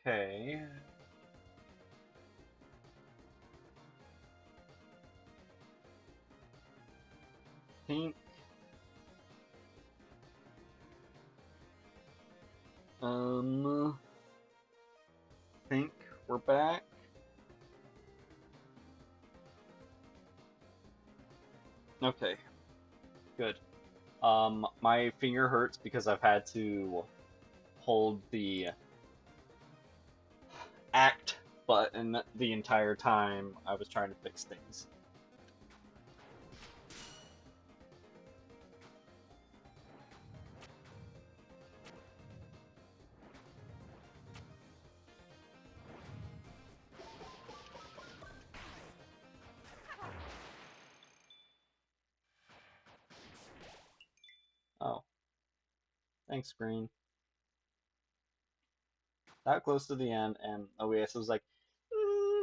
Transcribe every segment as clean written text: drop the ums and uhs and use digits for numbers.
Okay. Pink. Um, Pink. We're back. Okay, good. My finger hurts because I've had to hold the act button the entire time I was trying to fix things. Oh, thanks, Green. That close to the end, and OES was like,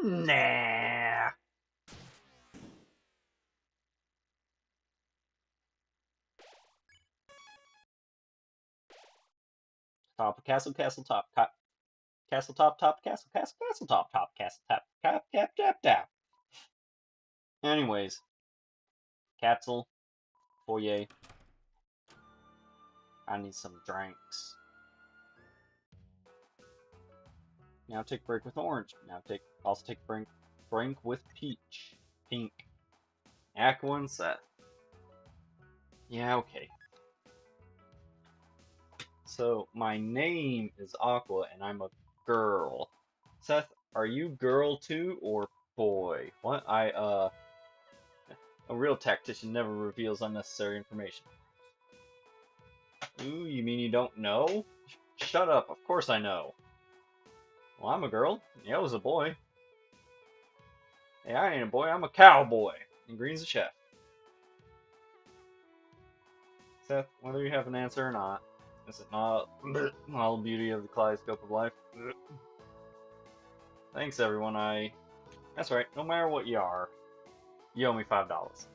nah. Top of castle, castle top, castle top, top, castle, castle, castle top, top, castle tap, cap, cap, tap, tap. Anyways, Capsule, foyer. I need some drinks. Now take break with orange. Now also take brink with peach. Pink. Aqua and Seth. Yeah, okay. So my name is Aqua and I'm a girl. Seth, are you girl too or boy? What? A real tactician never reveals unnecessary information. Ooh, you mean you don't know? Shut up, of course I know. Well, I'm a girl. Yellow's a boy. Hey, I ain't a boy, I'm a cowboy. And Green's a chef. Seth, whether you have an answer or not, is it not all the beauty of the kaleidoscope of life? Thanks, everyone. That's right, no matter what you are, you owe me $5.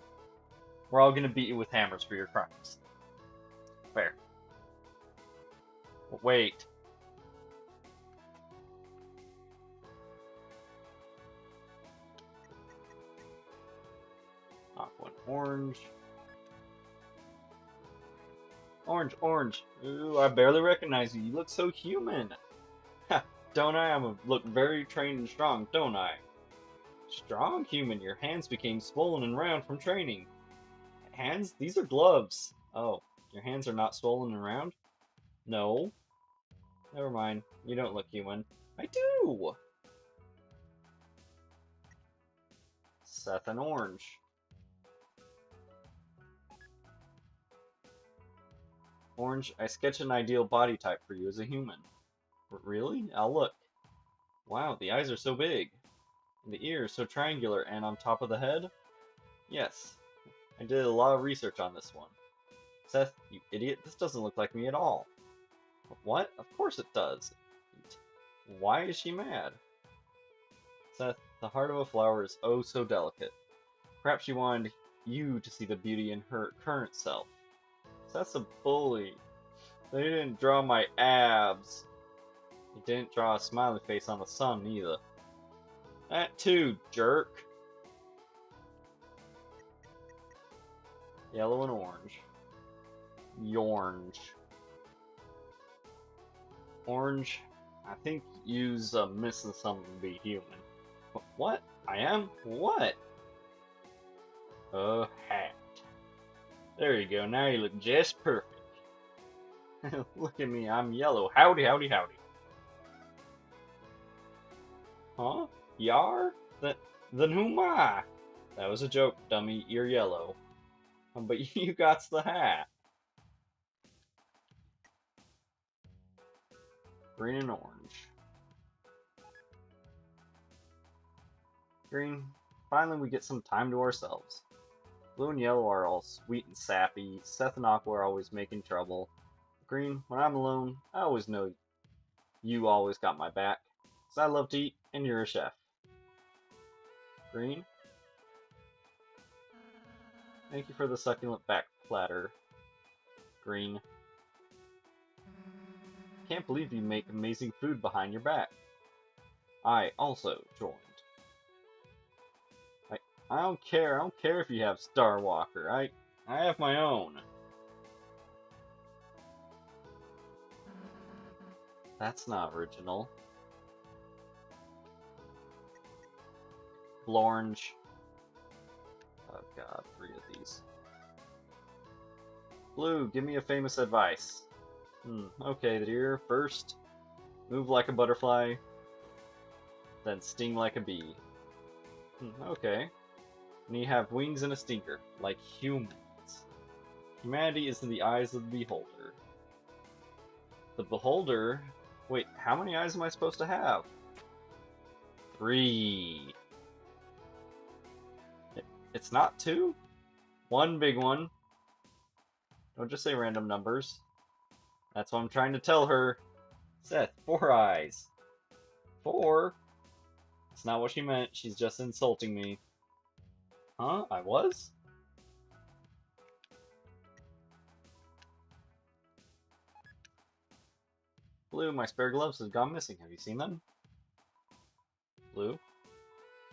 We're all gonna beat you with hammers for your crimes. Fair. Wait. Aqua and orange. Orange, orange. Ooh, I barely recognize you. You look so human. Ha, don't I? Look very trained and strong, don't I? Strong human, your hands became swollen and round from training. Hands? These are gloves. Oh, your hands are not swollen and round? No. Never mind. You don't look human. I do! Seth and orange. Orange, I sketch an ideal body type for you as a human. Really? I'll look. Wow, the eyes are so big. And the ears so triangular and on top of the head? Yes. I did a lot of research on this one. Seth, you idiot, this doesn't look like me at all. What? Of course it does. Why is she mad? Seth, the heart of a flower is oh so delicate. Perhaps she wanted you to see the beauty in her current self. Seth's a bully. They didn't draw my abs. They didn't draw a smiley face on the sun either. That too, jerk. Yellow and orange. Yorange. Orange, I think you's missing something to be human. What? I am? What? A hat. There you go, now you look just perfect. Look at me, I'm yellow. Howdy, howdy, howdy. Huh? Yar? Then who am I? That was a joke, dummy. You're yellow. But you got the hat. Green and orange. Green, finally we get some time to ourselves. Blue and yellow are all sweet and sappy. Seth and Aqua are always making trouble. Green, when I'm alone, I always know you always got my back. 'Cause I love to eat, and you're a chef. Green, thank you for the succulent back platter. Green, can't believe you make amazing food behind your back. I also joined. I, I don't care. I don't care if you have Star Walker. I have my own. That's not original. Blorange. Oh god, 3 of these. Blue, give me a famous advice. Okay, dear. First, move like a butterfly, then sting like a bee. Okay. And you have wings and a stinker, like humans. Humanity is in the eyes of the beholder. The beholder? Wait, how many eyes am I supposed to have? 3. It's not 2? One big one. Don't just say random numbers. That's what I'm trying to tell her. Seth, 4 eyes. 4? It's not what she meant. She's just insulting me. Huh? I was? Blue, my spare gloves have gone missing. Have you seen them? Blue?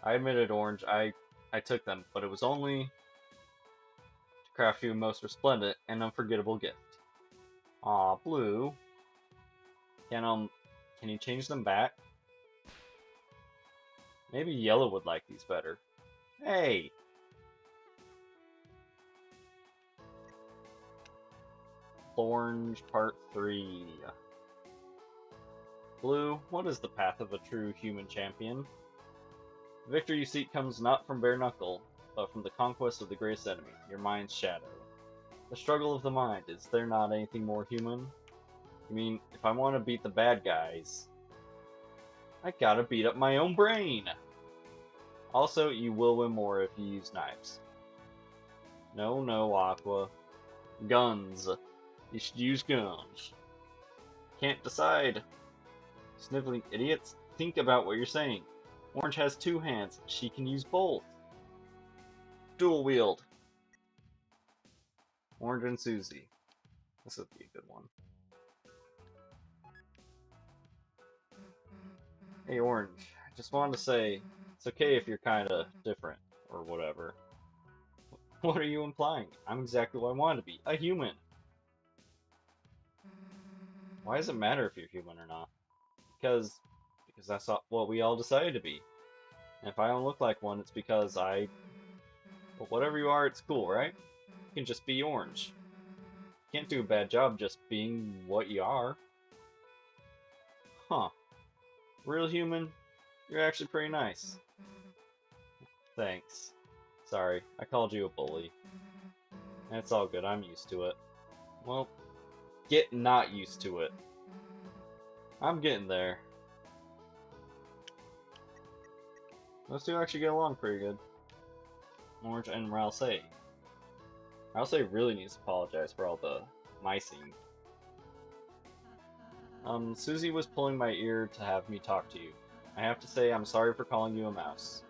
I admitted, Orange. I took them, but it was only to craft you a most resplendent and unforgettable gift. Aw, Blue. Can you change them back? Maybe Yellow would like these better. Hey! Orange Part 3. Blue, what is the path of a true human champion? The victory you seek comes not from bare knuckle, but from the conquest of the greatest enemy, your mind's shadow. The struggle of the mind, is there not anything more human? I mean, if I want to beat the bad guys, I gotta beat up my own brain! Also, you will win more if you use knives. No, Aqua. Guns. You should use guns. Can't decide. Sniveling idiots, think about what you're saying. Orange has 2 hands. She can use both. Dual wield. Orange and Susie. This would be a good one. Hey, Orange. I just wanted to say, it's okay if you're kinda different, or whatever. What are you implying? I'm exactly what I want to be. A human. Why does it matter if you're human or not? Because that's what we all decided to be. And if I don't look like one, it's because well, whatever you are, it's cool, right? You can just be orange. You can't do a bad job just being what you are. Huh. Real human, you're actually pretty nice. Thanks. Sorry, I called you a bully. It's all good, I'm used to it. Well, get not used to it. I'm getting there. Those two actually get along pretty good. Orange and Rouse. Rouse really needs to apologize for all the micing. Susie was pulling my ear to have me talk to you. I have to say I'm sorry for calling you a mouse.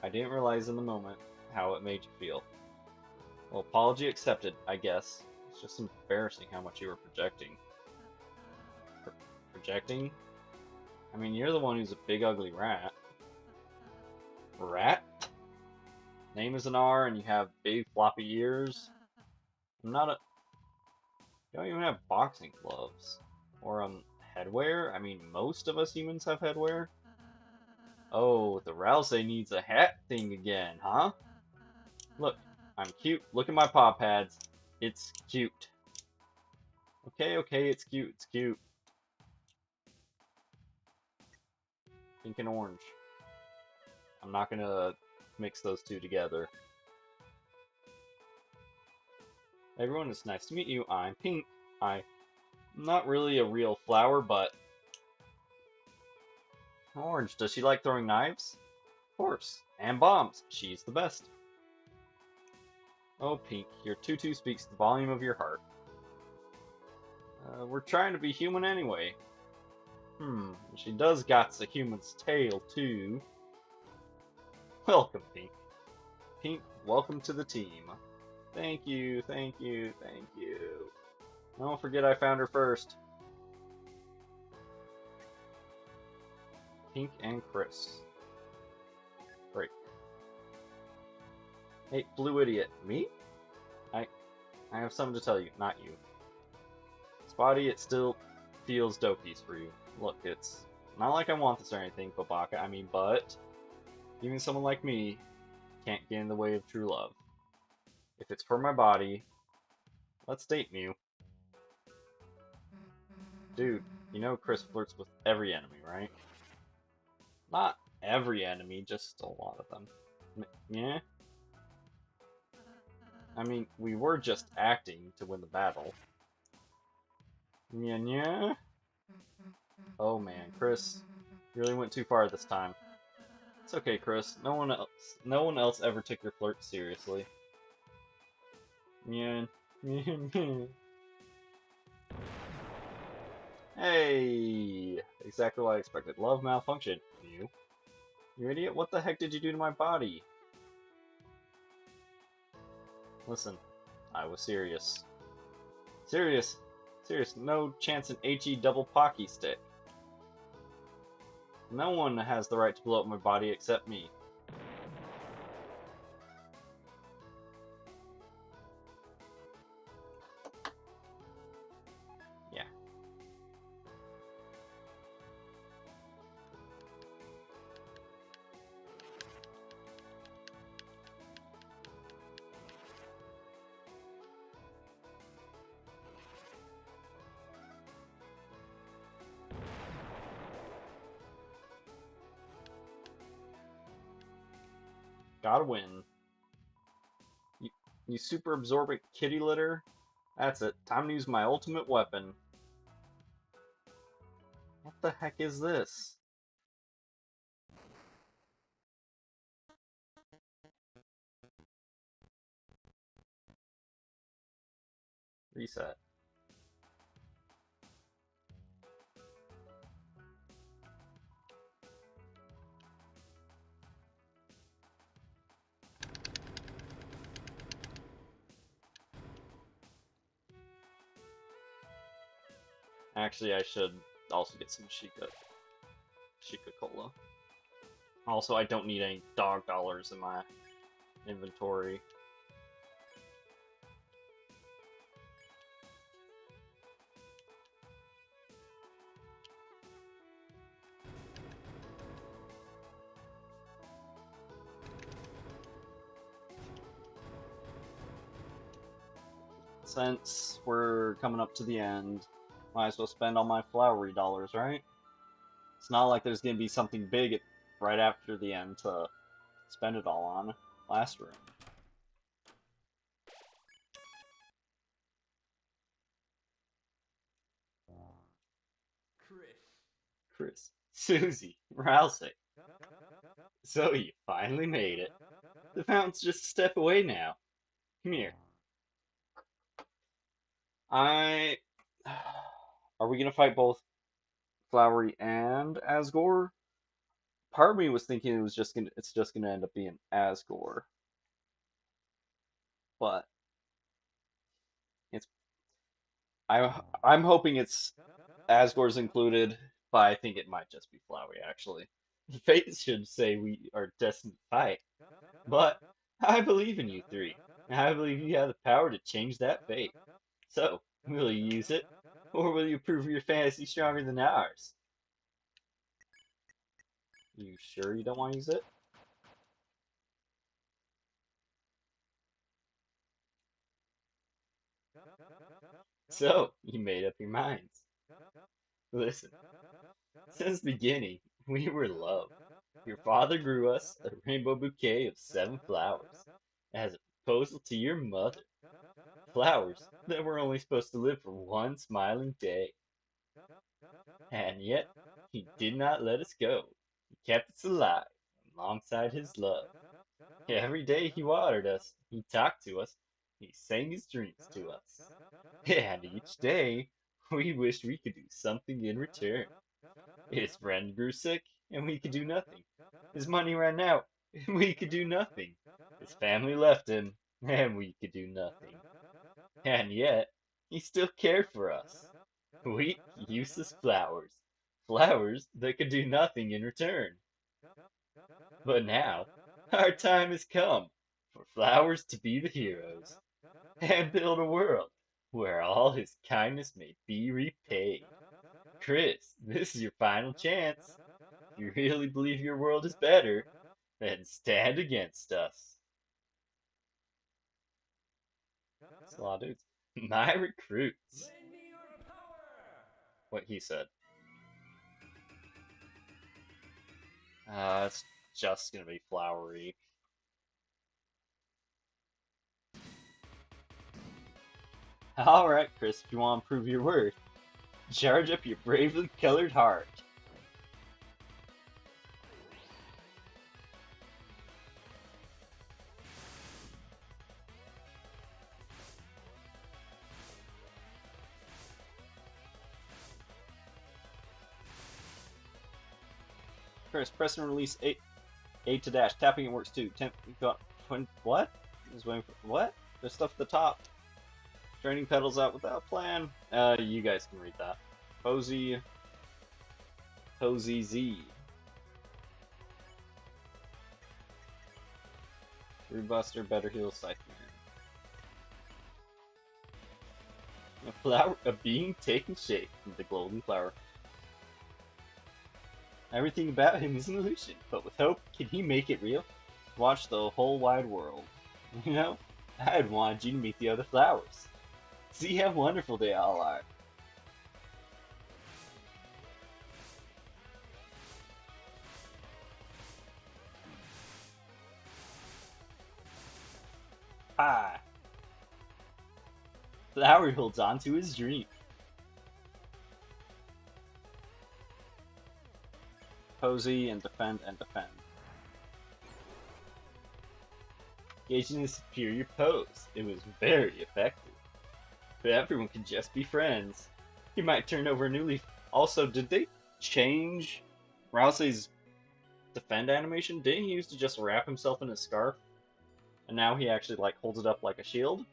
I didn't realize in the moment how it made you feel. Well, apology accepted, I guess. It's just embarrassing how much you were projecting. Projecting? I mean, you're the one who's a big ugly rat. Rat? Name is an R and you have big floppy ears. I'm not a... You don't even have boxing gloves. Or, headwear? I mean, most of us humans have headwear. Oh, the Rouse needs a hat thing again, huh? Look, I'm cute. Look at my paw pads. It's cute. Okay, it's cute, it's cute. Pink and orange. I'm not gonna mix those two together. Everyone, it's nice to meet you. I'm Pink. I'm not really a real flower, but... Orange, does she like throwing knives? Of course. And bombs. She's the best. Oh, Pink, your tutu speaks the volume of your heart. We're trying to be human anyway. She does got a human's tail, too. Welcome, Pink. Pink, welcome to the team. Thank you. Don't forget I found her first. Pink and Chris. Break. Hey, blue idiot. Me? I I have something to tell you, not you. Spotty, it still feels dokies for you. Look, it's not like I want this or anything, Babaka. But even someone like me can't get in the way of true love. If it's for my body, let's date Mew. Dude, you know Chris flirts with every enemy, right? Not every enemy, just a lot of them. Yeah? We were just acting to win the battle. Yeah, yeah? Oh man, Chris, you really went too far this time. It's okay, Chris. No one else ever took your flirt seriously. Yeah. Hey! Exactly what I expected. Love malfunction. You idiot, what the heck did you do to my body? Listen, I was serious. Serious! Serious, no chance in HE double Pocky stick. No one has the right to blow up my body except me. Yeah. Gotta win. You, you super absorbent kitty litter? That's it. Time to use my ultimate weapon. What the heck is this? Reset. Actually, I should also get some Chica Cola. Also, I don't need any dog dollars in my inventory. Since we're coming up to the end, might as well spend all my flowery dollars, right? It's not like there's gonna be something big right after the end to spend it all on. Last room. Chris. Susie. Rousey. So you finally made it. The fountain's just a step away now. Come here. I... Are we gonna fight both Flowery and Asgore? Part of me was thinking it's just gonna end up being Asgore, but it's I'm hoping it's Asgore's included, but I think it might just be Flowery actually. Fate should say we are destined to fight, but I believe in you three. I believe you have the power to change that fate. So, will you use it, or will you prove your fantasy stronger than ours? You sure you don't want to use it? So, you made up your minds. Listen, since the beginning, we were love. Your father grew us a rainbow bouquet of 7 flowers as a proposal to your mother. Flowers that were only supposed to live for one smiling day. And yet, he did not let us go. He kept us alive alongside his love. Every day he watered us, he talked to us, he sang his dreams to us. And each day, we wished we could do something in return. His friend grew sick, and we could do nothing. His money ran out, and we could do nothing. His family left him, and we could do nothing. And yet, he still cared for us. Weak, useless flowers, flowers that could do nothing in return. But now, our time has come for flowers to be the heroes and build a world where all his kindness may be repaid. Chris, this is your final chance. If you really believe your world is better, then stand against us. That's a lot of dudes. My recruits. What he said. It's just gonna be flowery. Alright, Chris, if you want to prove your worth, charge up your bravely colored heart. Chris, press and release A to dash. Tapping it works too. What? Is waiting for what? There's stuff at the top. Training pedals out without a plan. You guys can read that. Posey Z. Rootbuster, Better Heal, Scythe Man. A being taking shape from the golden flower. Everything about him is an illusion, but with hope, can he make it real? Watch the whole wide world. You know, I had wanted you to meet the other flowers. See how wonderful they all are. Ah! Flower holds on to his dream. Posey and defend and defend. Engaging in a superior pose. It was very effective. But everyone can just be friends. He might turn over a new leaf. Also, did they change Rousey's defend animation? Didn't he used to just wrap himself in a scarf? And now he actually like holds it up like a shield?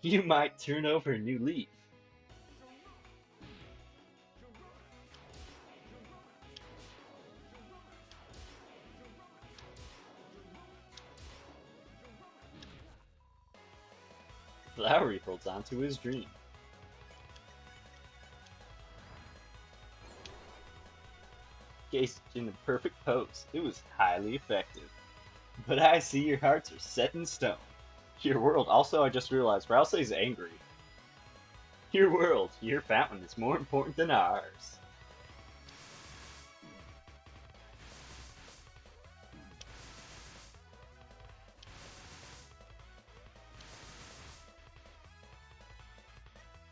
You might turn over a new leaf. Flowery holds on to his dream. Engaged in the perfect pose. It was highly effective. But I see your hearts are set in stone. Your world. Also, I just realized Rousey's angry. Your world, your fountain is more important than ours.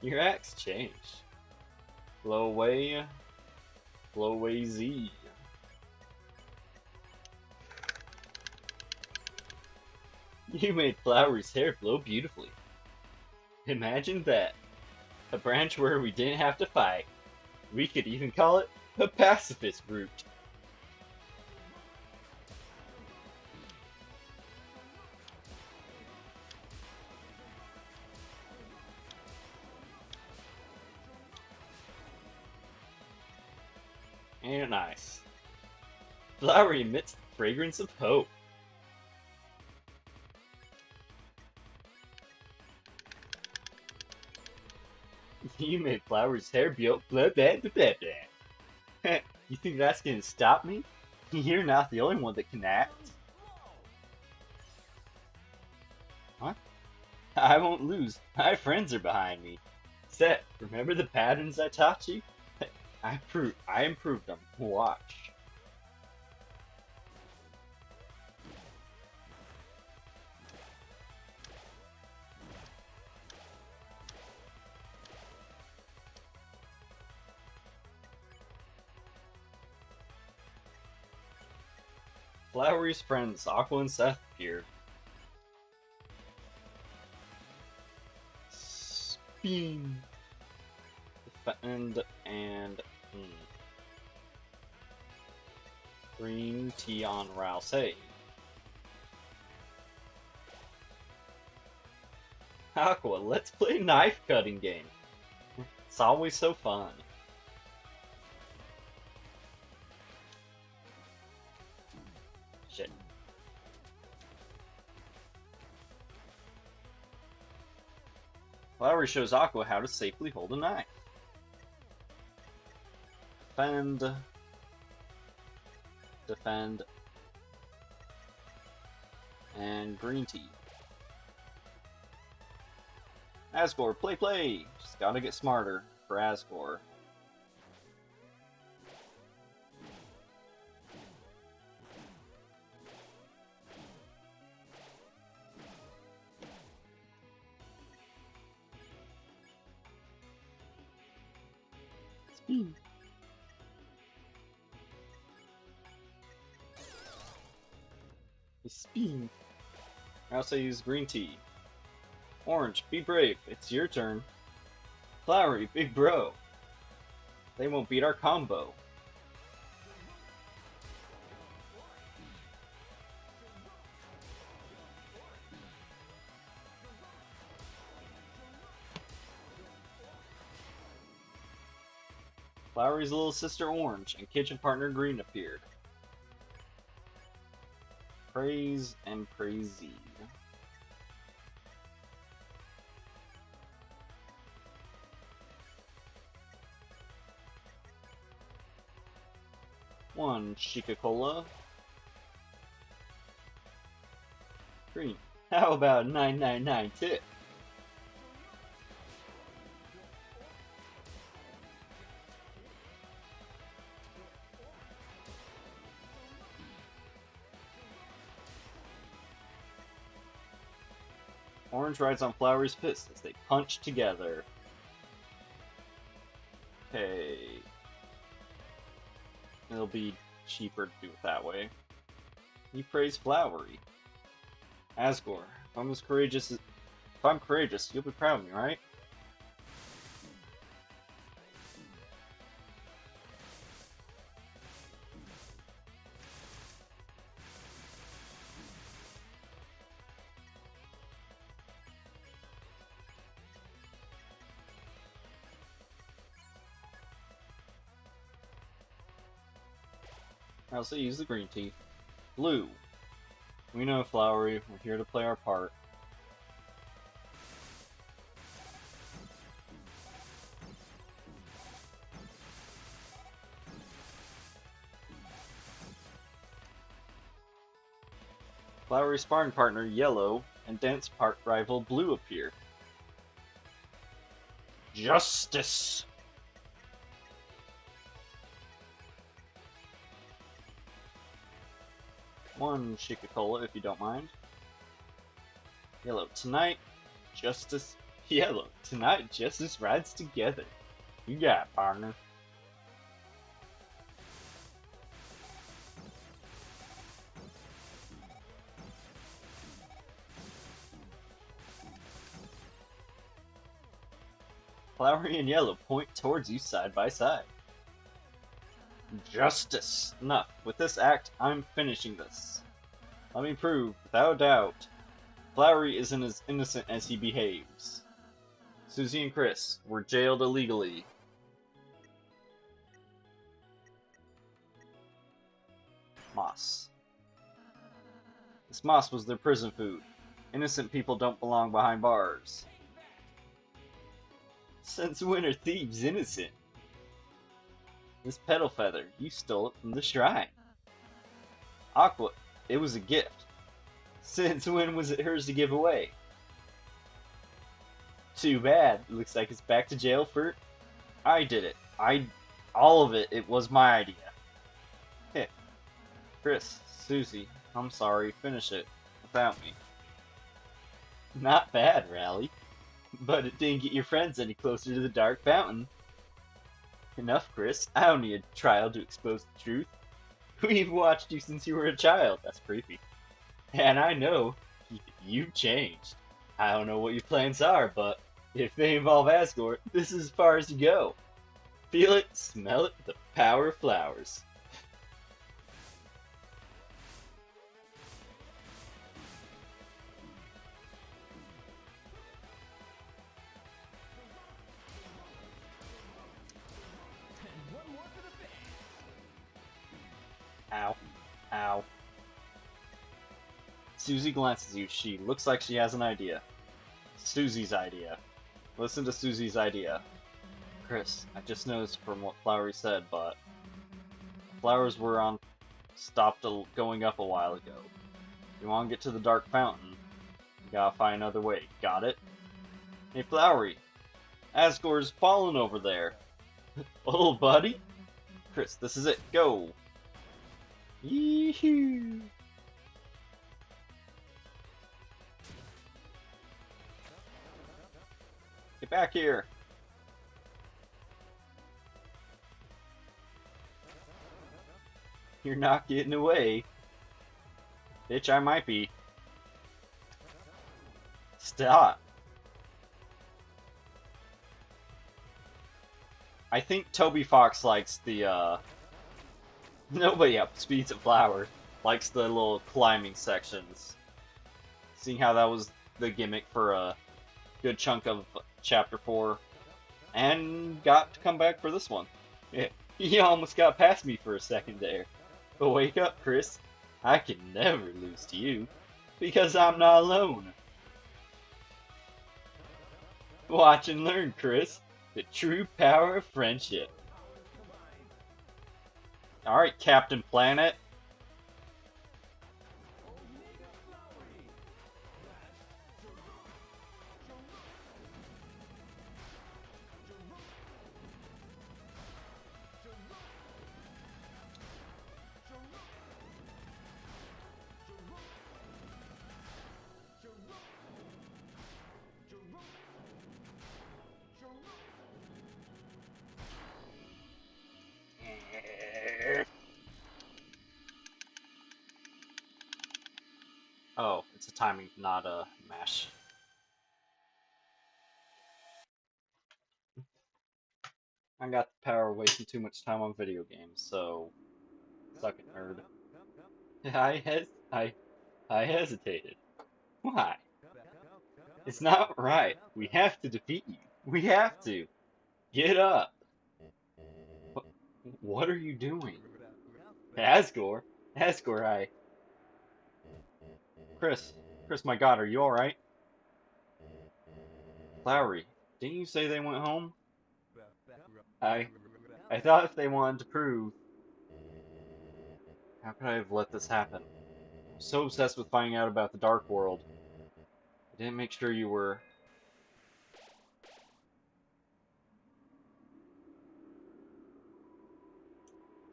Your acts change. Blow away Z. You made Flower's hair blow beautifully. Imagine that. A branch where we didn't have to fight. We could even call it a pacifist route. Ain't it nice? Flower emits the fragrance of hope. You made Flower's hair blah blah blah blah blah. You think that's gonna stop me? You're not the only one that can act. What? I won't lose. My friends are behind me. Set, remember the patterns I taught you? I improved them. Watch. Flowery's friends, Aqua and Seth, appeared. Spin. Defend and green tea on Rousey. Aqua, let's play knife cutting game. It's always so fun. Shit. Flowery shows Aqua how to safely hold a knife. Defend. Defend. And green tea. Asgore, play, play! Just gotta get smarter for Asgore. Spin. Spin. I also use green tea. Orange, be brave. It's your turn. Flowery, big bro. They won't beat our combo. Flowery's little sister Orange and kitchen partner Green appeared. Praise and praisee. One Chica-Cola. Green. How about 999 tip? Orange rides on Flowery's fist as they punch together. Okay. It'll be cheaper to do it that way. You praise Flowery. Asgore, if I'm courageous, you'll be proud of me, right? I also use the green tea. Blue. We know, Flowery, we're here to play our part. Flowery's sparring partner, Yellow, and dance part rival, Blue, appear. Justice! One Chica-Cola, if you don't mind. Yellow, tonight, justice... Yellow, tonight, justice rides together. You got it, partner. Flowery and Yellow point towards you side by side. Justice! Enough. With this act, I'm finishing this. Let me prove, without doubt, Flowery isn't as innocent as he behaves. Susie and Chris were jailed illegally. Moss. This moss was their prison food. Innocent people don't belong behind bars. Since when are thieves innocent? This petal feather, you stole it from the shrine. Aqua, it was a gift. Since when was it hers to give away? Too bad. Looks like it's back to jail for... I did it. All of it. It was my idea. Hey, Chris, Susie, I'm sorry. Finish it without me. Not bad, Rally. But it didn't get your friends any closer to the Dark Fountain. Enough, Chris. I don't need a trial to expose the truth. We've watched you since you were a child. That's creepy. And I know you've changed. I don't know what your plans are, but if they involve Asgore, this is as far as you go. Feel it, smell it, the power of flowers. Ow. Ow. Susie glances at you. She looks like she has an idea. Susie's idea. Listen to Susie's idea. Chris, I just noticed from what Flowery said, but flowers were on stopped going up a while ago. If you want to get to the Dark Fountain, you gotta find another way. Got it? Hey, Flowery, Asgore's fallen over there. Oh, buddy. Chris, this is it. Go. Yee-hoo. Get back here. You're not getting away. Bitch, I might be. Stop. I think Toby Fox likes the, nobody outspeeds a flower. Likes the little climbing sections. Seeing how that was the gimmick for a good chunk of Chapter 4. And got to come back for this one. Yeah, you almost got past me for a second there. But wake up, Chris. I can never lose to you. Because I'm not alone. Watch and learn, Chris. The true power of friendship. Alright, Captain Planet. Oh, it's a timing, not a mash. I got the power of wasting too much time on video games, so suck it, nerd. I hesitated. Why? It's not right. We have to defeat you. We have to. Get up. What, what are you doing? Asgore? Asgore, Chris. Chris, my god, are you alright? Lowry, didn't you say they went home? I... I thought if they wanted to prove... How could I have let this happen? I'm so obsessed with finding out about the Dark World. I didn't make sure you were...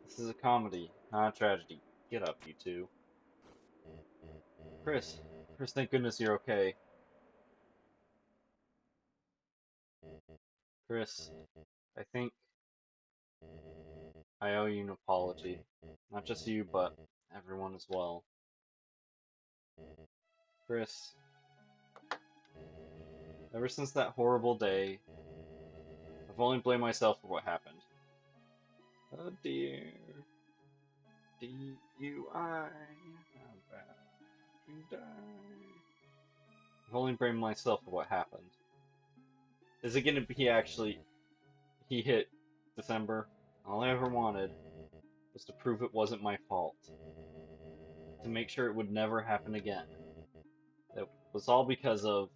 This is a comedy, not a tragedy. Get up, you two. Chris. Chris, thank goodness you're okay. Chris, I think I owe you an apology. Not just you, but everyone as well. Chris, ever since that horrible day, I've only blamed myself for what happened. Oh dear. DUI. How about you die? I've only blamed myself for what happened. Is it gonna be actually... He hit December? All I ever wanted was to prove it wasn't my fault. To make sure it would never happen again. It was all because of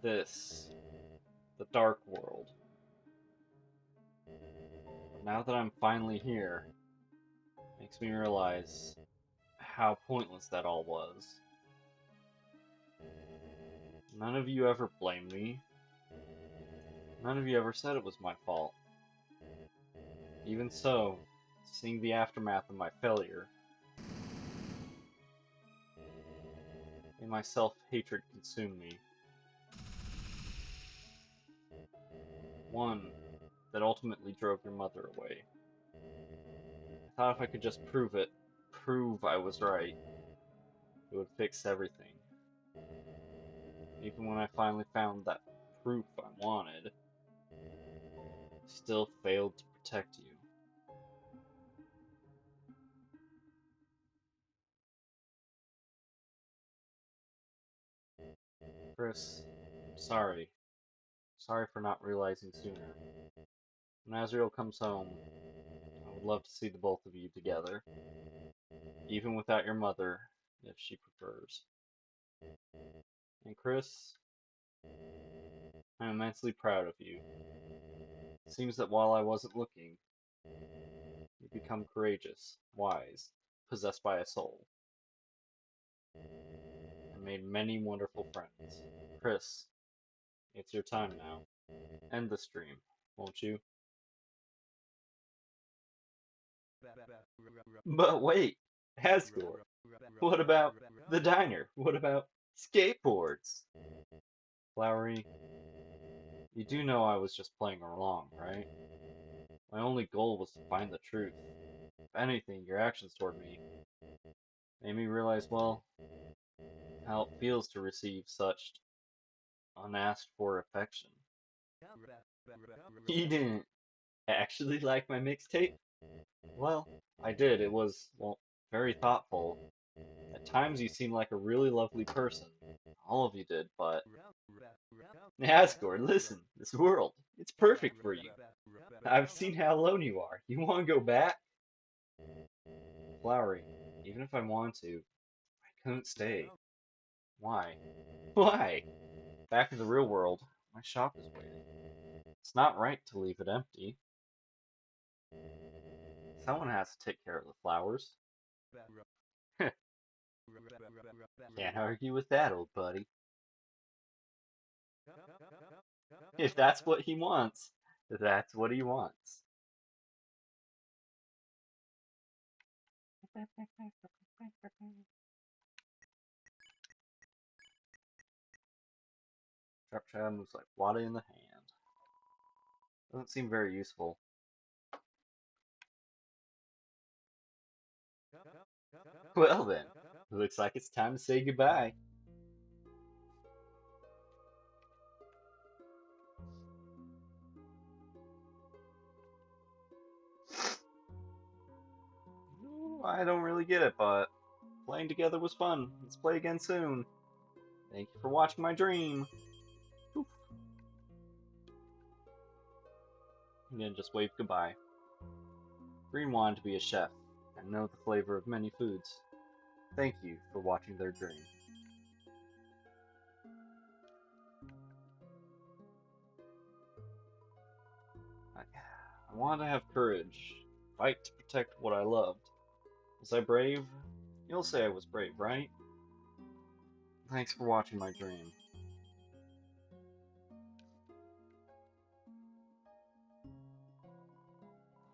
this. The Dark World. But now that I'm finally here, it makes me realize how pointless that all was. None of you ever blamed me. None of you ever said it was my fault. Even so, seeing the aftermath of my failure made my self-hatred consume me. One that ultimately drove your mother away. I thought if I could just prove I was right, it would fix everything. Even when I finally found that proof I wanted, I still failed to protect you. Chris, I'm sorry. Sorry for not realizing sooner. When Azrael comes home, I would love to see the both of you together. Even without your mother, if she prefers. And Chris, I'm immensely proud of you. It seems that while I wasn't looking, you've become courageous, wise, possessed by a soul, and made many wonderful friends. Chris, it's your time now. End the stream, won't you? But wait, Asgore, what about the diner? What about skateboards? Flowery, you do know I was just playing along, right? My only goal was to find the truth. If anything, your actions toward me made me realize, well, how it feels to receive such unasked for affection. You didn't actually like my mixtape? Well, I did. It was, well, very thoughtful. At times you seemed like a really lovely person. All of you did, but Asgore, listen, this world, it's perfect for you. I've seen how alone you are. You want to go back? Flowery, even if I want to, I couldn't stay. Why? Why? Back in the real world, my shop is waiting. It's not right to leave it empty. Someone has to take care of the flowers. Can't argue with that, old buddy. If that's what he wants, that's what he wants. Traptrap moves like water in the hand. Doesn't seem very useful. Well then, looks like it's time to say goodbye. Ooh, I don't really get it, but playing together was fun. Let's play again soon. Thank you for watching my dream. Poof. And then just wave goodbye. Green wanted to be a chef and know the flavor of many foods. Thank you for watching their dream. I wanted to have courage, fight to protect what I loved. Was I brave? You'll say I was brave, right? Thanks for watching my dream.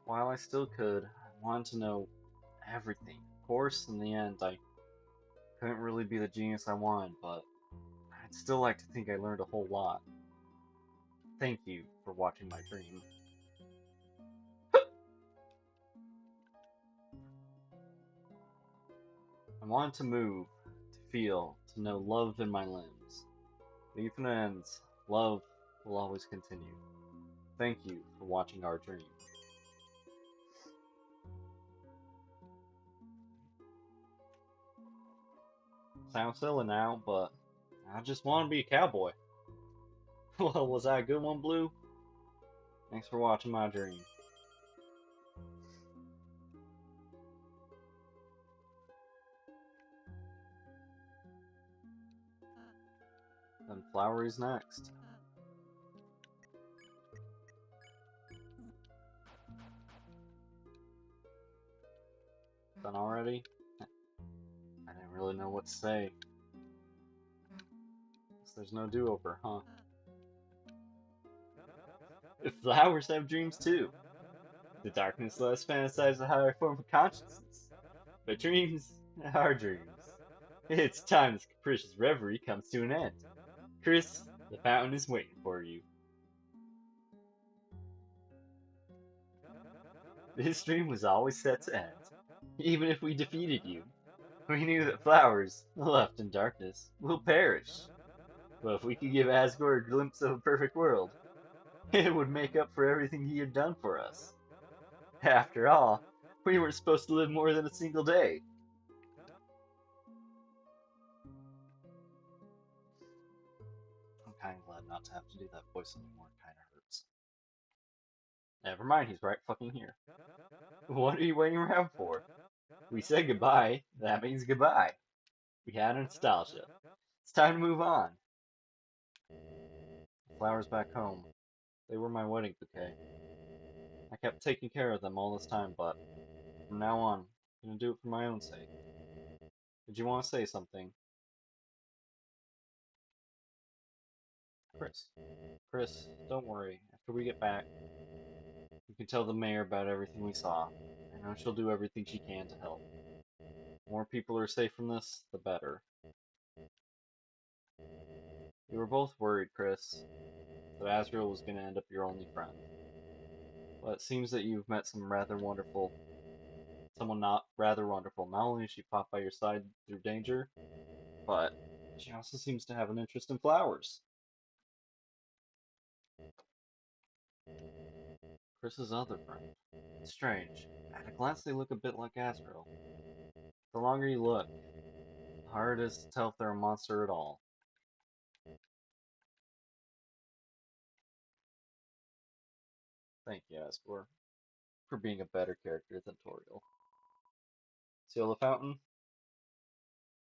While I still could, I wanted to know everything. Of course, in the end, I couldn't really be the genius I wanted, but I'd still like to think I learned a whole lot. Thank you for watching my dream. I wanted to move, to feel, to know love in my limbs. But even ends, love will always continue. Thank you for watching our dream. Sounds silly now, but I just want to be a cowboy. Well, was I a good one, Blue? Thanks for watching my dream. Then Flowery's next. Done already? I didn't really know what to say. Guess there's no do-over, huh? Flowers have dreams too. The darkness let us fantasize a higher form of consciousness. But dreams are dreams. It's time this capricious reverie comes to an end. Chris, the fountain is waiting for you. This dream was always set to end. Even if we defeated you, we knew that flowers, left in darkness, will perish. But if we could give Asgore a glimpse of a perfect world, it would make up for everything he had done for us. After all, we weren't supposed to live more than a single day. I'm kind of glad not to have to do that voice anymore. It kind of hurts. Never mind, he's right fucking here. What are you waiting around for? We said goodbye, that means goodbye. We had nostalgia. It's time to move on. The flowers back home. They were my wedding bouquet. I kept taking care of them all this time, but from now on, I'm gonna do it for my own sake. Did you want to say something? Chris. Chris, don't worry. After we get back, you can tell the mayor about everything we saw. I know she'll do everything she can to help. The more people are safe from this, the better. We were both worried, Chris, that Azrael was going to end up your only friend. But it seems that you've met someone not rather wonderful. Not only is she fought by your side through danger, but she also seems to have an interest in flowers. Chris's other friend. It's strange. At a glance, they look a bit like Azrael. The longer you look, the harder it is to tell if they're a monster at all. Thank you, Asgore, for being a better character than Toriel. Seal the fountain?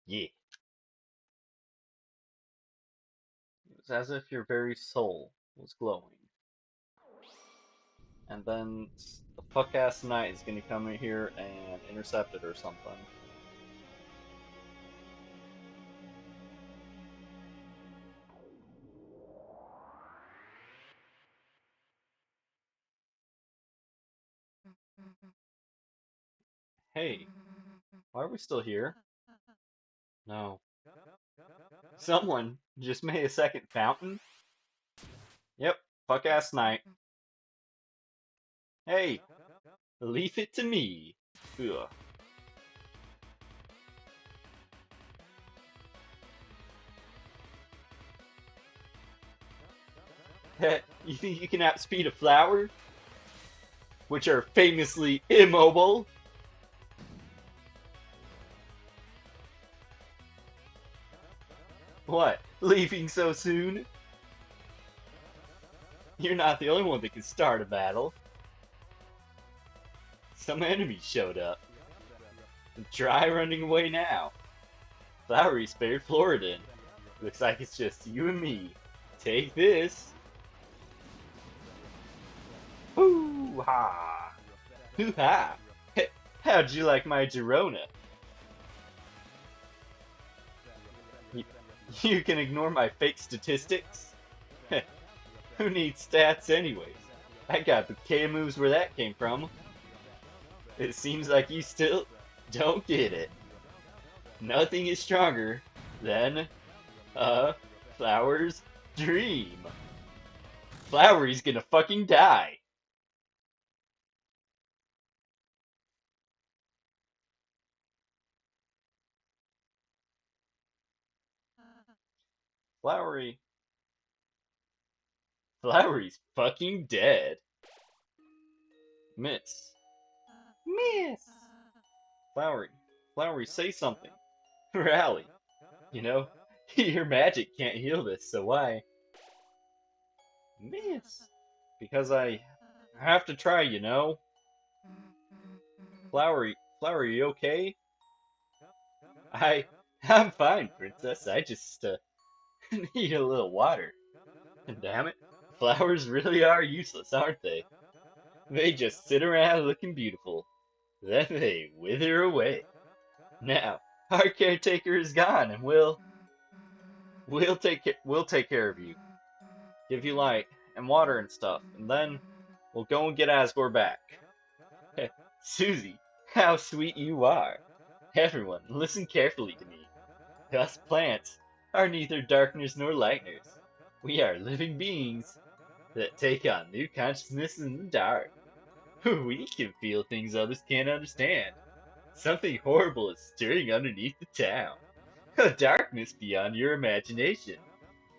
Yeah. It was as if your very soul was glowing. And then the fuck ass knight is gonna come in here and intercept it or something. Hey, why are we still here? No. Someone just made a second fountain? Yep, fuck ass knight. Hey, leave it to me. Ugh. You think you can outspeed a flower? Which are famously immobile? What, leaving so soon? You're not the only one that can start a battle. Some enemies showed up. Try running away now. Flowery spared Floridin. Looks like it's just you and me. Take this. Hoo-ha! Hoo-ha! How'd you like my Girona? You, you can ignore my fake statistics? Who needs stats anyways? I got bouquet moves where that came from. It seems like you still don't get it. Nothing is stronger than a flower's dream. Flowery's gonna fucking die. Flowery. Flowery's fucking dead. Miss. Miss. Flowery. Flowery, say something. Rally. You know, your magic can't heal this, so why? Miss. Because I have to try, you know? Flowery, you okay? I, I'm fine, princess. I just, need a little water. Damn it. Flowers really are useless, aren't they? They just sit around looking beautiful. Then they wither away. Now, our caretaker is gone, and we'll take care of you. Give you light and water and stuff, and then we'll go and get Asgore back. Susie, how sweet you are. Everyone, listen carefully to me. Us plants are neither darkness nor lightness. We are living beings that take on new consciousness in the dark. We can feel things others can't understand. Something horrible is stirring underneath the town. A darkness beyond your imagination.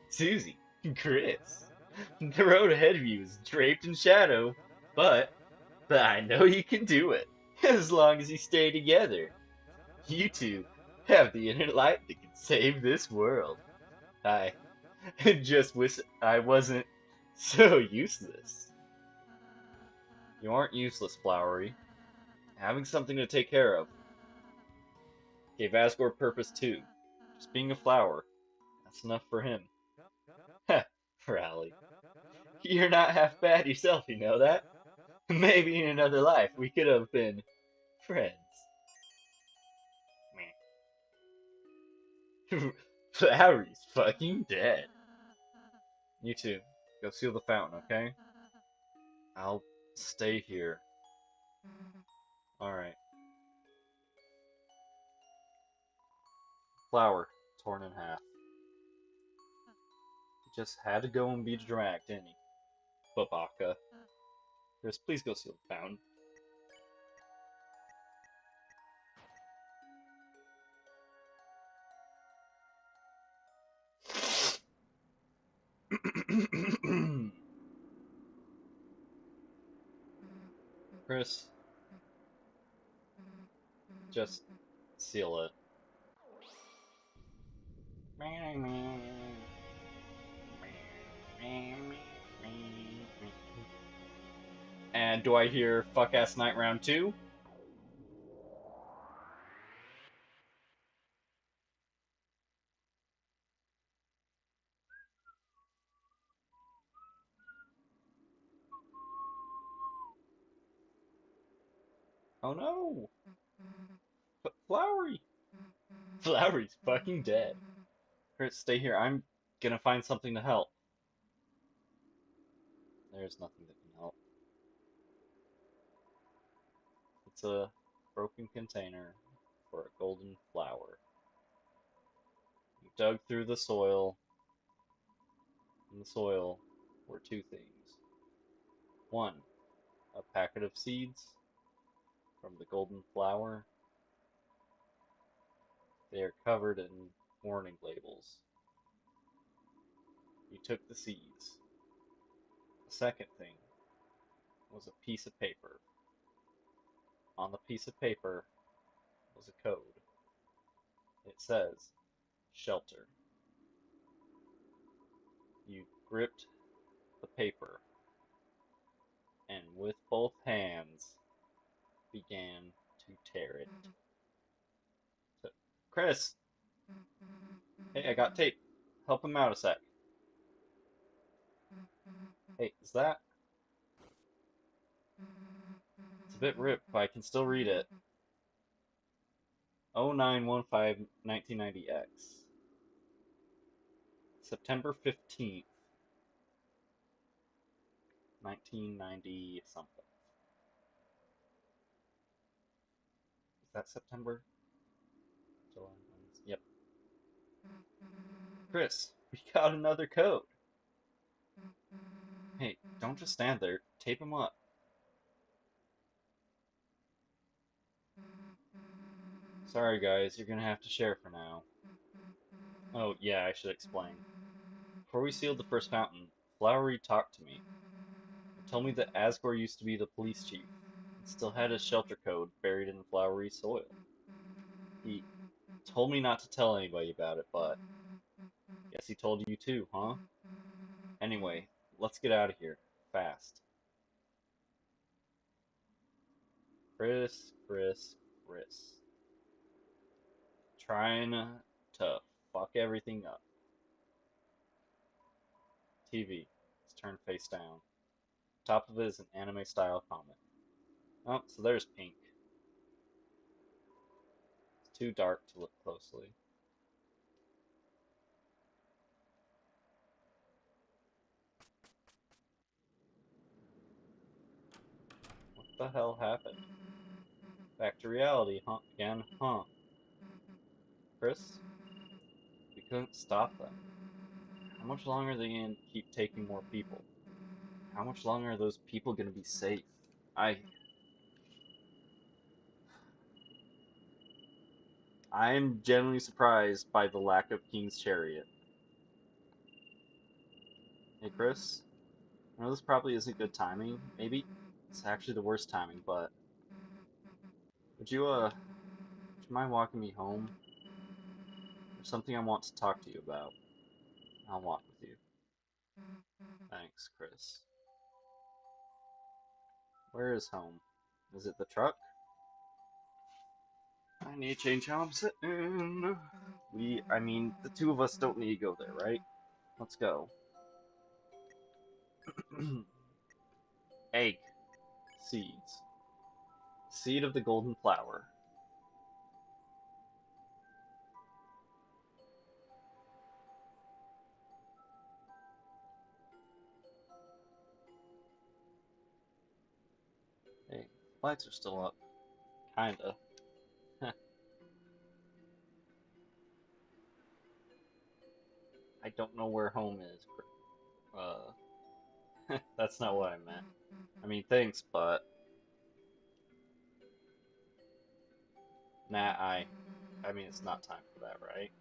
Susie, Chris, the road ahead of you is draped in shadow, but I know you can do it, as long as you stay together. You two have the inner light that can save this world. I just wish I wasn't so useless. You aren't useless, Flowery. Having something to take care of gave Asgore purpose too. Just being a flower. That's enough for him. Heh, Rally. You're not half bad yourself, you know that? Maybe in another life we could have been friends. Flowery's fucking dead. You too. Go seal the fountain, okay? I'll stay here. Alright. Flower, torn in half. He just had to go and be dramatic, didn't he? Babaka. Chris, please go seal the fountain. Chris, just seal it. And do I hear fuck ass night round 2? Oh no! Flowery! Flowery's fucking dead. Chris, stay here. I'm gonna find something to help. There's nothing that can help. It's a broken container for a golden flower. You dug through the soil. In the soil were two things. One, a packet of seeds from the golden flower. They are covered in warning labels. You took the seeds. The second thing was a piece of paper. On the piece of paper was a code. It says, shelter. You gripped the paper and with both hands began to tear it. So, Chris! Hey, I got tape. Help him out a sec. Hey, is that? It's a bit ripped, but I can still read it. 0915-1990X. September 15th, 1990 something. Is that September? July? Yep. Chris, we got another code. Hey, don't just stand there. Tape him up. Sorry guys, you're gonna have to share for now. Oh, yeah, I should explain. Before we sealed the first fountain, Flowery talked to me. He told me that Asgore used to be the police chief, and still had his shelter code buried in Flowery soil. He told me not to tell anybody about it, but guess he told you too, huh? Anyway, let's get out of here. Fast. Chris. Trying to fuck everything up. TV. It's turned face down. Top of it is an anime style comic. Oh, so there's Pink. It's too dark to look closely. What the hell happened? Back to reality, huh? Again, huh? Chris? We couldn't stop them. How much longer are they gonna keep taking more people? How much longer are those people gonna be safe? I'm genuinely surprised by the lack of King's Chariot. Hey Chris, I know this probably isn't good timing. Maybe it's actually the worst timing, but would you mind walking me home? There's something I want to talk to you about. I'll walk with you. Thanks, Chris. Where is home? Is it the truck? I need to change how I'm sitting. I mean, the two of us don't need to go there, right? Let's go. Egg. Seeds. Seed of the golden flower. Hey, lights are still up. Kinda. I don't know where home is. That's not what I meant. I mean, thanks, but nah, I mean, it's not time for that, right?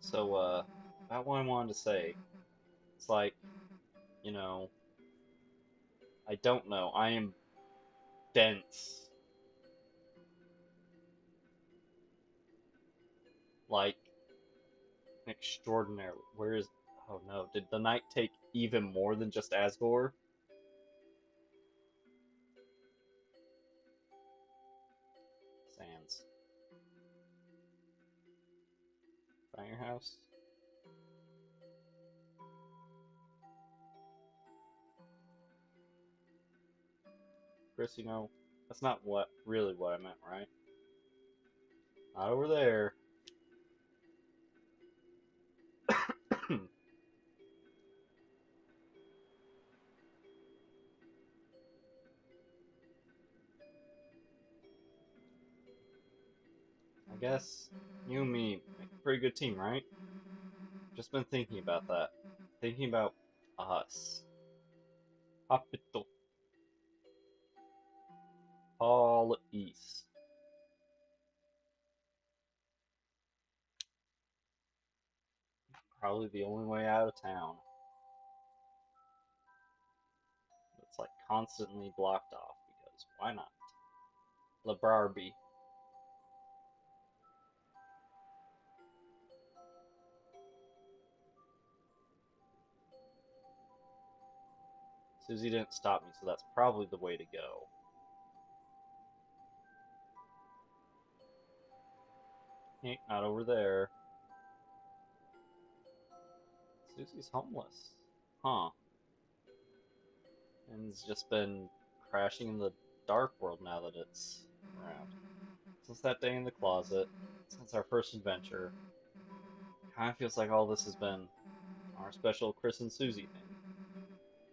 So, about what I wanted to say. It's like, you know, I don't know. I am dense. Like, extraordinarily. Where is. Oh no, did the night take even more than just Asgore? Sans. Firehouse? Chris, that's not really what I meant, right? Not over there. I guess you and me make a pretty good team, right? Just been thinking about that. Thinking about us. Hospital. Hall East. Probably the only way out of town. It's like constantly blocked off because why not? LeBarby. Susie didn't stop me, so that's probably the way to go. Ain't not over there. Susie's homeless. Huh. And it's just been crashing in the dark world now that it's around. Since that day in the closet, since our first adventure, kinda feels like all this has been our special Chris and Susie thing.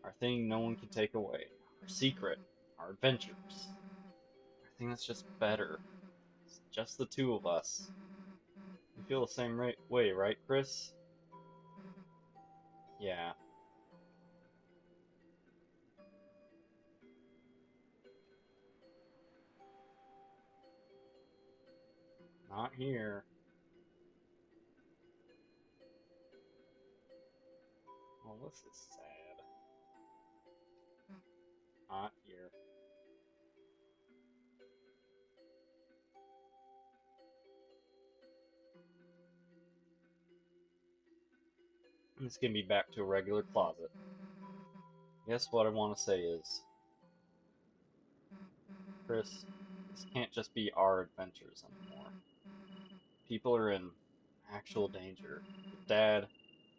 Our thing no one can take away. Our secret. Our adventures. Our thing that's just better. It's just the two of us. You feel the same way, right, Chris? Yeah. Not here. Well, this is sad. Not here. This can be back to a regular closet. Guess what I want to say is, Chris, this can't just be our adventures anymore. People are in actual danger. Your dad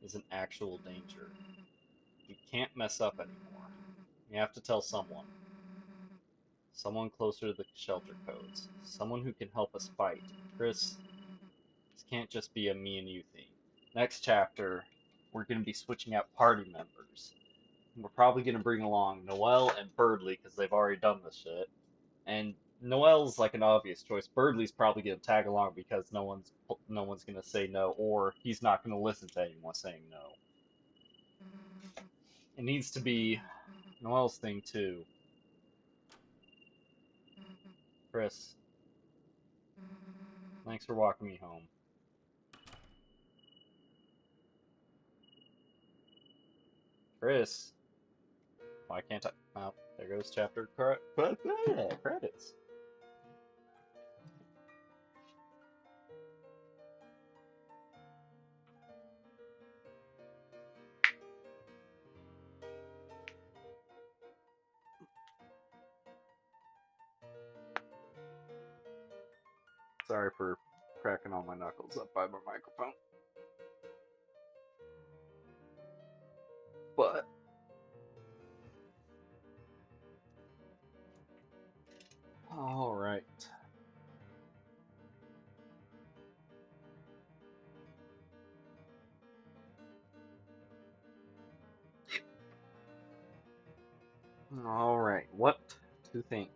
is in actual danger. We can't mess up anymore. We have to tell someone. Someone closer to the shelter codes. Someone who can help us fight. Chris, this can't just be a me and you thing. Next chapter, we're going to be switching out party members. We're probably going to bring along Noelle and Birdley because they've already done this shit. And Noelle's like an obvious choice. Birdley's probably going to tag along because no one's going to say no, or he's not going to listen to anyone saying no. It needs to be Noelle's thing too. Chris, thanks for walking me home. Chris, why can't I? Oh, there goes chapter credits. Sorry for cracking all my knuckles up by my microphone. But all right. All right. What to think?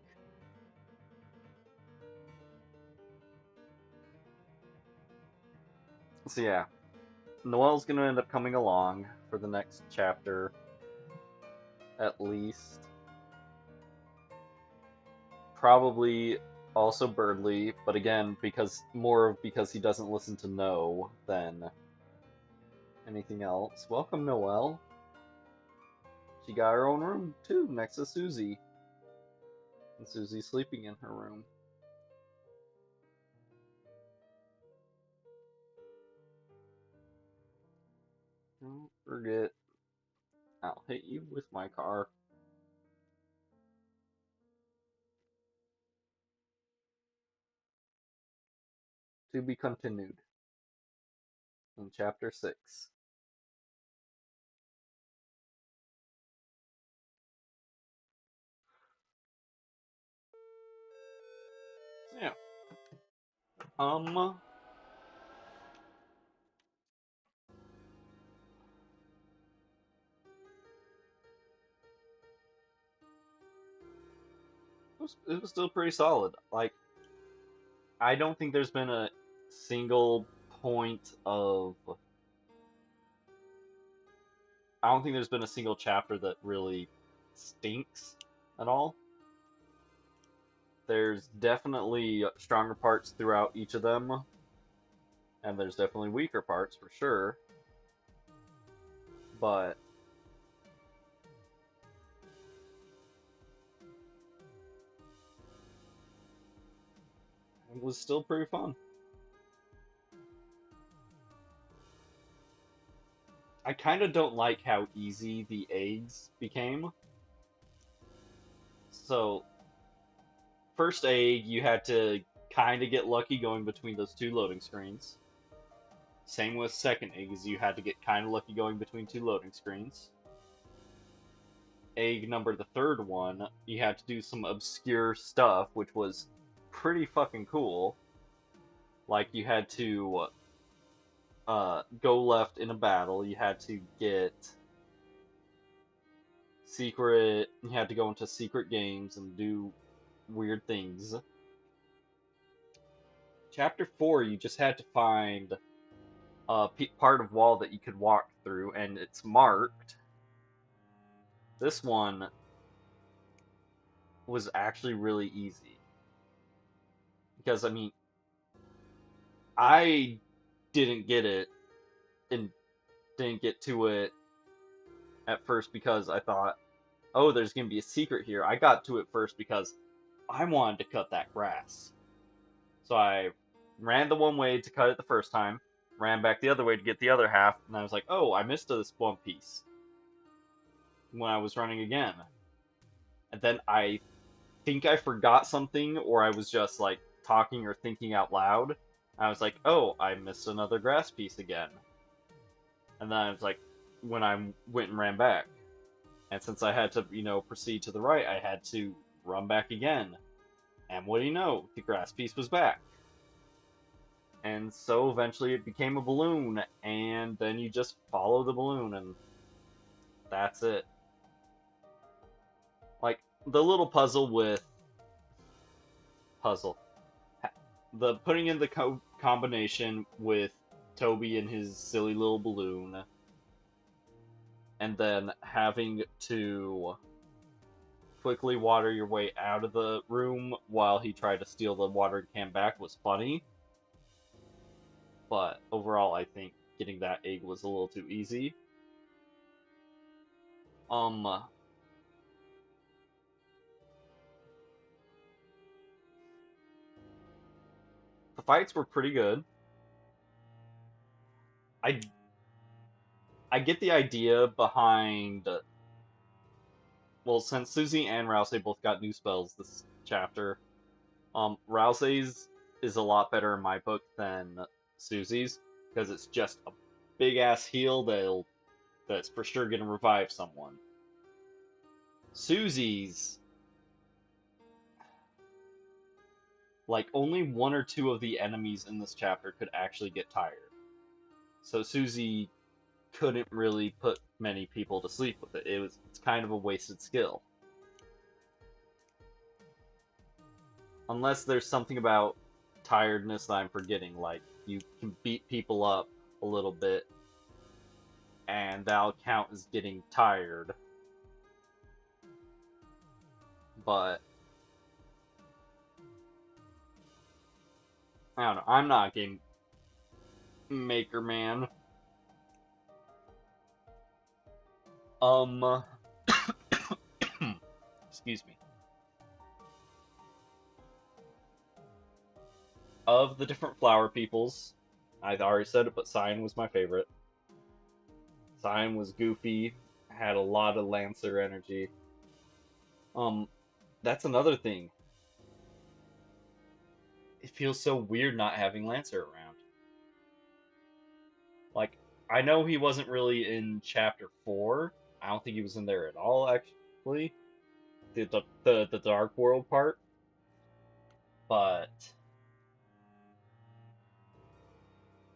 So yeah, Noelle's gonna end up coming along for the next chapter, at least. Probably also Birdly, but again, because he doesn't listen to No than anything else. Welcome, Noelle. She got her own room too, next to Susie. And Susie's sleeping in her room. Don't forget, I'll hit you with my car. To be continued in chapter 6. So yeah. It was still pretty solid. Like, I don't think there's been a single point of. I don't think there's been a single chapter that really stinks at all. There's definitely stronger parts throughout each of them, and there's definitely weaker parts for sure. But it was still pretty fun. I kind of don't like how easy the eggs became. So, first egg, you had to kind of get lucky going between those two loading screens. Same with second eggs, you had to get kind of lucky going between two loading screens. Egg number the third one, you had to do some obscure stuff, which was pretty fucking cool. Like, you had to go left in a battle, you had to get you had to go into secret games and do weird things. Chapter 4, you just had to find a part of wall that you could walk through, and it's marked. This one was actually really easy. Because, I mean, I didn't get it and didn't get to it at first because I thought, oh, there's going to be a secret here. I got to it first because I wanted to cut that grass. So I ran the one way to cut it the first time, ran back the other way to get the other half, and I was like, oh, I missed this one piece when I was running again. And then I think I forgot something, or I was just like talking or thinking out loud. I was like, oh, I missed another grass piece again. And then I was like, when I went and ran back. And since I had to, proceed to the right, I had to run back again. And what do you know? The grass piece was back. And so eventually it became a balloon, and then you just follow the balloon, and that's it. Like, the little puzzle. The putting in the combination with Toby and his silly little balloon, and then having to quickly water your way out of the room while he tried to steal the watering can back was funny. But overall, I think getting that egg was a little too easy. The fights were pretty good. I I get the idea behind. Well, since Susie and Rousey both got new spells this chapter, Rousey's is a lot better in my book than Susie's, because it's just a big ass heal that's for sure gonna revive someone. Susie's, like, only one or two of the enemies in this chapter could actually get tired. So Susie couldn't really put many people to sleep with it. It's kind of a wasted skill. Unless there's something about tiredness that I'm forgetting, like you can beat people up a little bit and that'll count as getting tired. But I don't know. I'm not a game maker man. Um excuse me. Of the different flower peoples, I've already said it, but Cyan was my favorite. Cyan was goofy, had a lot of Lancer energy. Um, that's another thing. It feels so weird not having Lancer around. Like, I know he wasn't really in chapter 4. I don't think he was in there at all, actually. The Dark World part. But,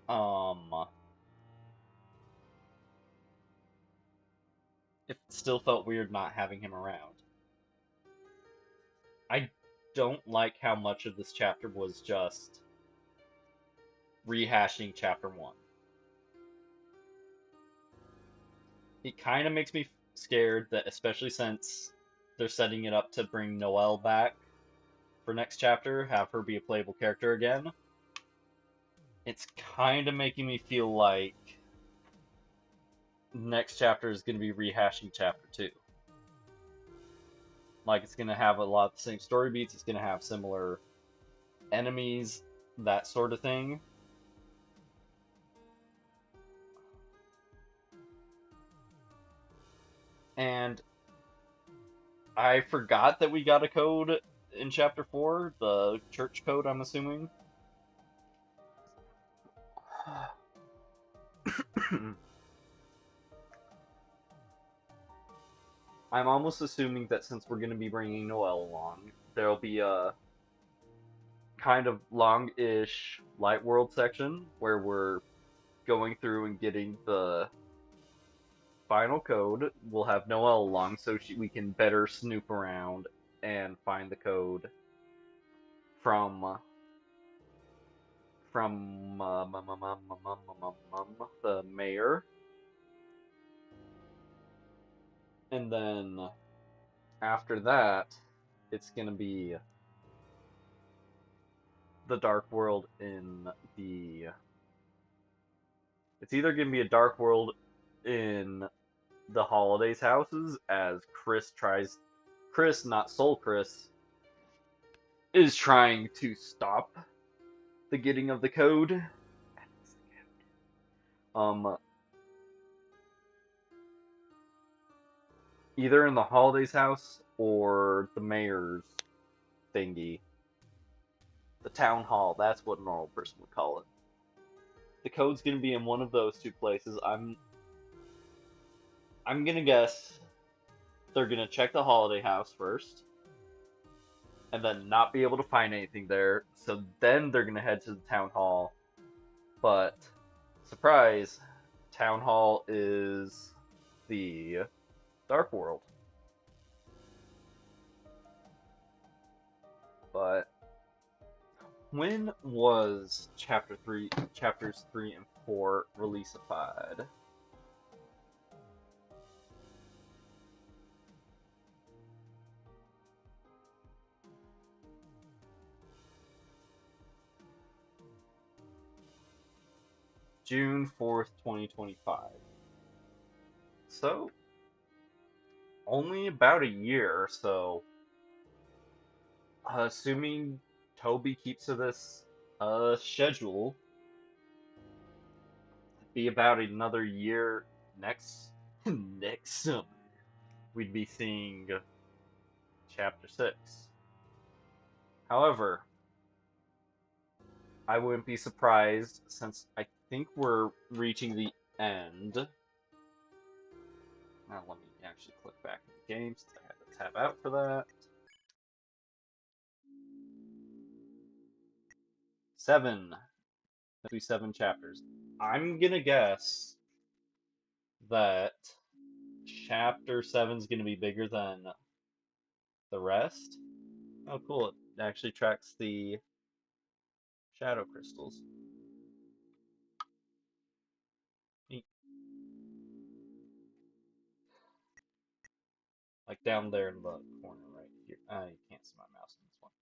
um, it still felt weird not having him around. I don't like how much of this chapter was just rehashing chapter 1. It kind of makes me scared that, especially since they're setting it up to bring Noelle back for next chapter, have her be a playable character again. It's kind of making me feel like next chapter is going to be rehashing chapter 2. Like, it's going to have a lot of the same story beats, it's going to have similar enemies, that sort of thing. And I forgot that we got a code in chapter 4, the church code, I'm assuming. I'm almost assuming that since we're going to be bringing Noelle along, there'll be a kind of long-ish Light World section where we're going through and getting the final code. We'll have Noelle along so we can better snoop around and find the code from the mayor. And then after that, it's going to be the Dark World in the... It's either going to be a Dark World in the Holidays houses as Chris, not Soul Chris, is trying to stop the getting of the code. Um, Either in the Holidays house or the mayor's thingy. The town hall, that's what a normal person would call it. The code's gonna be in one of those two places. I'm gonna guess they're gonna check the holiday house first, and then not be able to find anything there. So then they're gonna head to the town hall. But surprise, town hall is the Dark World. But when was chapters 3 and 4 releasified? June 4th, 2025. So, only about a year, so assuming Toby keeps to this schedule, be about another year next next summer. We'd be seeing chapter 6. However, I wouldn't be surprised since I think we're reaching the end. Now let me actually click back in the game since I had to tab out for that. 7. That'll be 7 chapters. I'm gonna guess that chapter 7 is gonna be bigger than the rest. Oh, cool. It actually tracks the shadow crystals. Neat. Like down there in the corner right here. You can't see my mouse in this one.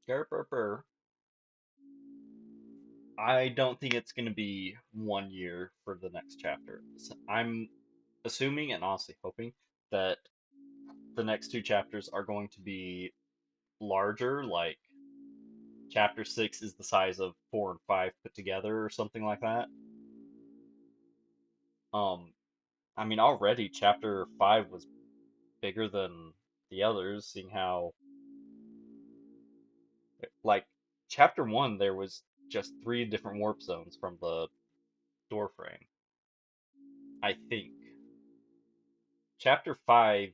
Garpurpur. I don't think it's going to be 1 year for the next chapter. I'm assuming and honestly hoping that the next 2 chapters are going to be larger, like chapter 6 is the size of 4 and 5 put together or something like that. Um, I mean, already chapter 5 was bigger than the others, seeing how, like, chapter 1, there was just 3 different warp zones from the door frame, I think. Chapter 5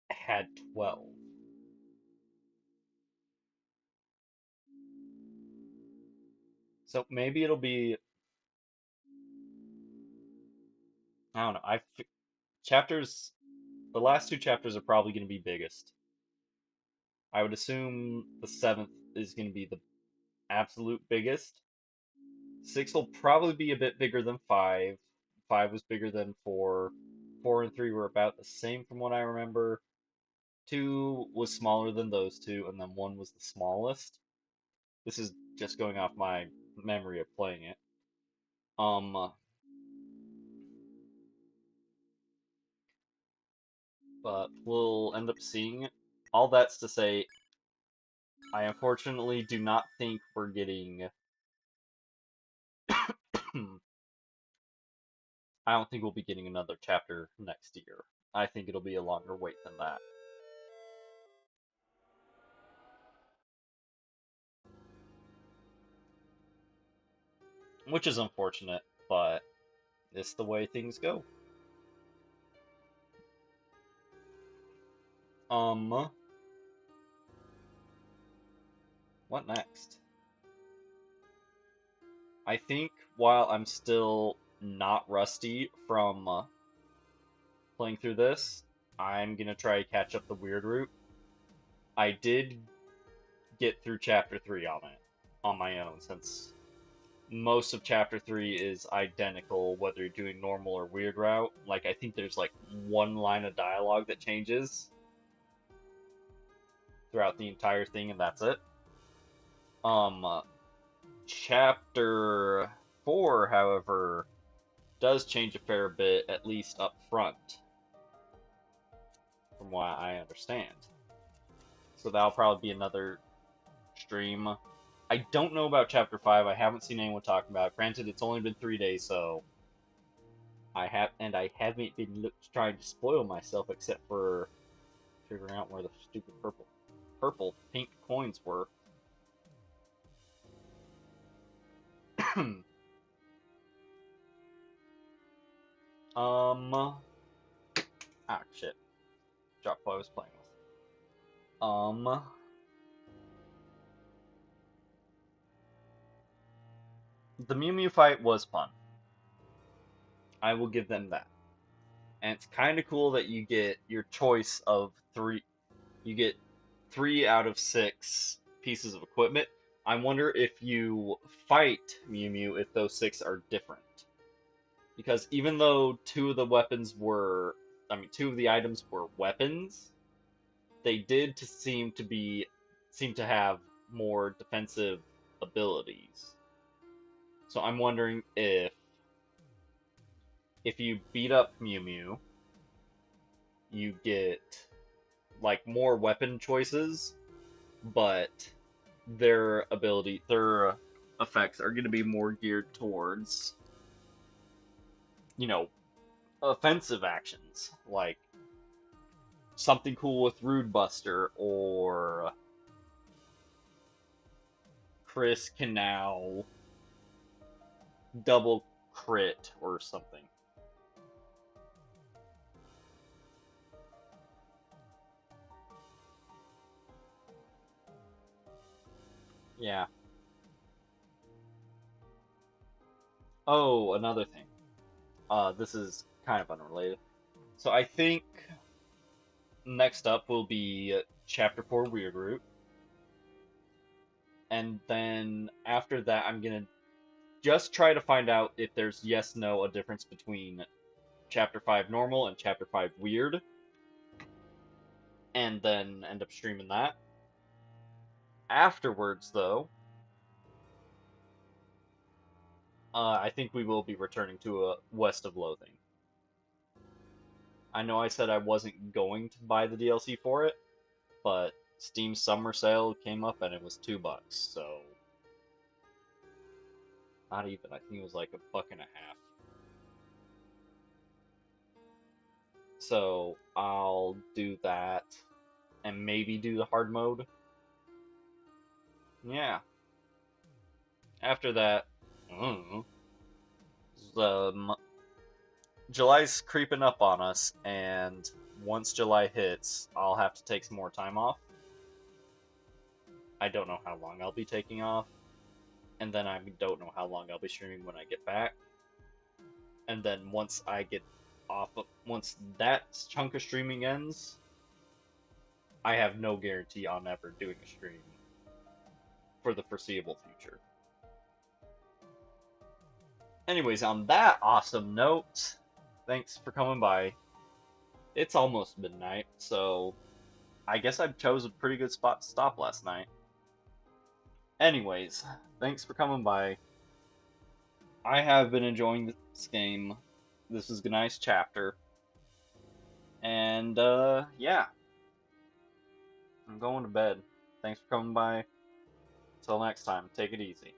had 12. So maybe it'll be, I don't know. Chapters, the last 2 chapters are probably going to be biggest. I would assume the 7th is going to be the absolute biggest. 6 will probably be a bit bigger than 5. 5 was bigger than 4. 4 and 3 were about the same from what I remember. 2 was smaller than those two, and then 1 was the smallest. This is just going off my memory of playing it. But we'll end up seeing. All that's to say, I unfortunately do not think we're getting. I don't think we'll be getting another chapter next year. I think it'll be a longer wait than that. Which is unfortunate, but it's the way things go. Um, what next? I think while I'm still not rusty from playing through this, I'm gonna try to catch up the weird route. I did get through chapter 3 on my own, since most of chapter 3 is identical whether you're doing normal or weird route. Like, I think there's like one line of dialogue that changes throughout the entire thing, and that's it. Chapter 4, however, does change a fair bit, at least up front, from what I understand. So that'll probably be another stream. I don't know about chapter 5. I haven't seen anyone talking about it. Granted, it's only been 3 days, so I haven't been trying to spoil myself except for figuring out where the stupid pink coins were. Ah, shit. Dropped what I was playing with. The Mew Mew fight was fun. I will give them that. And it's kind of cool that you get your choice of 3. You get 3 out of 6 pieces of equipment. I wonder if you fight Mew Mew if those 6 are different. Because even though 2 of the weapons were, 2 of the items were weapons, they did seem to have more defensive abilities. So I'm wondering if you beat up Mew Mew, you get like more weapon choices, but their effects are going to be more geared towards, you know, offensive actions. Like, something cool with Rude Buster, or Chris can now double crit or something. Yeah. Oh, another thing. This is kind of unrelated. So I think next up will be Chapter 4 Weird Root. And then after that, I'm gonna just try to find out if there's yes, no, a difference between Chapter 5 normal and Chapter 5 weird. And then end up streaming that. Afterwards, though, I think we will be returning to a West of Loathing. I know I said I wasn't going to buy the DLC for it, but Steam Summer Sale came up and it was $2, so not even. I think it was like $1.50. So I'll do that and maybe do the hard mode. Yeah. After that, the July's creeping up on us, and once July hits, I'll have to take some more time off. I don't know how long I'll be taking off, and then I don't know how long I'll be streaming when I get back. And then once I get once that chunk of streaming ends, I have no guarantee on ever doing a stream for the foreseeable future. Anyways, on that awesome note, thanks for coming by. It's almost midnight, so I guess I chose a pretty good spot to stop last night. Anyways, thanks for coming by. I have been enjoying this game. This is a nice chapter. And, yeah. I'm going to bed. Thanks for coming by. Till next time, take it easy.